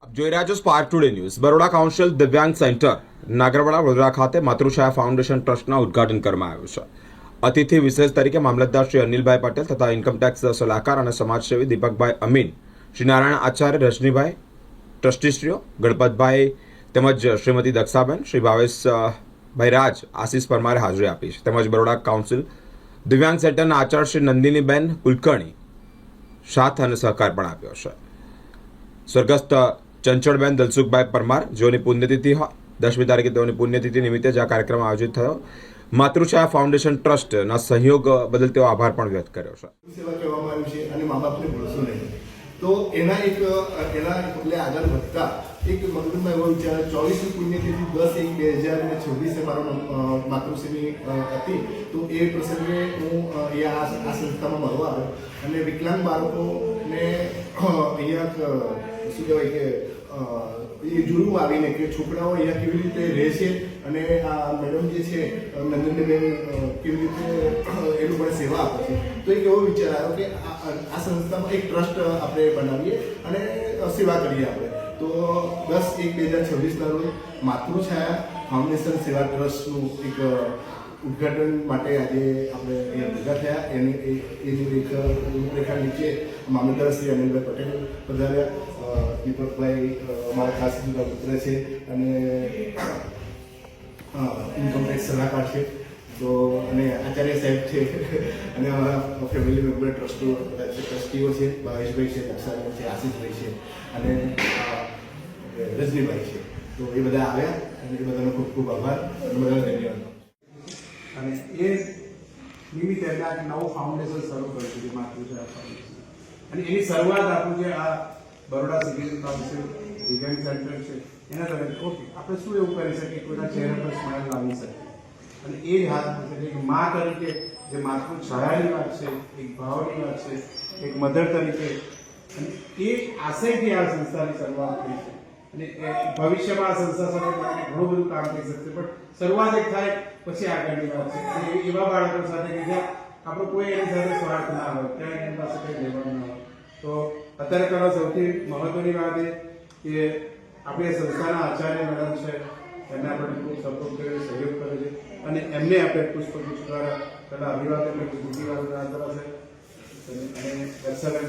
આપ જોઈ રહ્યા છો spark today news. Baroda council દિવ્યાંગ સેન્ટર નાગરવાડા વડોદરા ખાતે માતૃછાયા ફાઉન્ડેશન ટ્રસ્ટના ઉદ્ઘાટન કરવામાં આવ્યું છે. અતિથિ વિશેષ તરીકે મામલતદાર શ્રી અનિલભાઈ પટેલ તથા ઇન્કમટેક્સ સલાહકાર અને સમાજસેવી દીપકભાઈ અમીન, શ્રી નારાયણ આચાર્ય, રજનીભાઈ, ટ્રસ્ટીશ્રીઓ ગણપતભાઈ તેમજ શ્રીમતી દક્ષાબેન, શ્રી ભાવેશભાઈ રાજ, આશીષ પરમારે હાજરી આપી છે. તેમજ બરોડા કાઉન્સિલ દિવ્યાંગ સેન્ટરના આચાર્ય શ્રી નંદિનીબેન કુલકર્ણી સાથ અને સહકાર પણ આપ્યો છે. સ્વર્ગસ્થ ચંચળબેન દલસુખભાઈ પરમાર, જેઓની પુણ્યતિથિ હોય 10મી તારીખે તેઓની પુણ્યતિથિ નિમિત્તે જ આ કાર્યક્રમ આયોજિત થયો. માતૃછાયા ફાઉન્ડેશન ટ્રસ્ટના સહયોગ બદલ તેઓ આભાર પણ વ્યક્ત કર્યો છે. સેવા કહેવામાં આવી છે અને મા બાપને ભૂલશો નહીં. તો એના પગલે આગળ વધતા એક મગજમાં એવો વિચાર 24મી પુણ્યતિથિ 10/1/2026 મારો માતૃશ્રીની હતી. તો એ પ્રસંગે હું અહીંયા આ સંસ્થામાં મળવા આવ્યો અને વિકલાંગ બાળકોને અહીંયા શું કહેવાય કે એ જોયું આવીને કે છોકરાઓ અહીંયા કેવી રીતે રહે છે અને આ મેડમ જે છે નંદનીબેન કેવી રીતે એ લોકોને સેવા આપે છે. તો એક એવો વિચાર આવ્યો કે આ સંસ્થામાં એક ટ્રસ્ટ આપણે બનાવીએ અને સેવા કરીએ આપણે. તો 10/1/2026 રોજ માતૃછાયા ફાઉન્ડેશન સેવા ટ્રસ્ટનું એક ઉદ્ઘાટન માટે આજે આપણે અહીંયા ભેગા થયા. એની એક રૂપરેખા નીચે મામલતદાર શ્રી અનિલભાઈ પટેલ પધાર્યા, દીપકભાઈ અમારા ખાસ પુત્ર છે અને ઇન્કમટેક્સ સલાહકાર છે, તો અને આચાર્ય સાહેબ છે અને અમારા ફેમિલી મેમ્બર ટ્રસ્ટીઓ છે, ભાવેશભાઈ છે, દક્ષાબેન છે, આશીષભાઈ છે અને રજનીભાઈ છે. તો એ બધા આવ્યા અને એ બધાનો ખૂબ ખૂબ આભાર અને બધાને ધન્યવાદ. અને એ નિમિત્તે એક નવું ફાઉન્ડેશન શરૂ કર્યું છે માતૃછાયા ફાઉન્ડેશન. અને એની શરૂઆત આપણું જે આ બરોડા સિટી કાઉન્સિલ દિવ્યાંગ સેન્ટર છે એના તરફ ઓકે આપણે શું એવું કરી શકીએ કોઈના ચહેરા પર સ્માઇલ લાવી શકીએ. અને એ જ હાથ છે એક મા તરીકે જે માતૃછાયાની વાત છે, એક ભાવની વાત છે, એક મધર તરીકે, અને એ આશયથી આ સંસ્થાની શરૂઆત થઈ છે. અને ભવિષ્યમાં આ સંસ્થા સાથે ઘણું બધું કામ થઈ શકશે, પણ શરૂઆત એક થાય પછી આગળની વાત છે. એવા બાળકો સાથે કે જ્યાં આપણો કોઈ એની સાથે સ્વાર્થ ના હોય, ત્યાં એની પાસે કંઈ લેવાનું ના હોય. તો અત્યારે કરવા સૌથી મહત્વની વાત એ કે આપણી સંસ્થાના આચાર્ય મેડમ છે, એમને આપણને ખૂબ સપોર્ટ કરે, સહયોગ કરે છે અને એમને આપણે પુષ્પગુચ્છ દ્વારા પહેલાં અભિવાદન અને કૃતિવાદન આપેલા છે અને દર્શાવેલ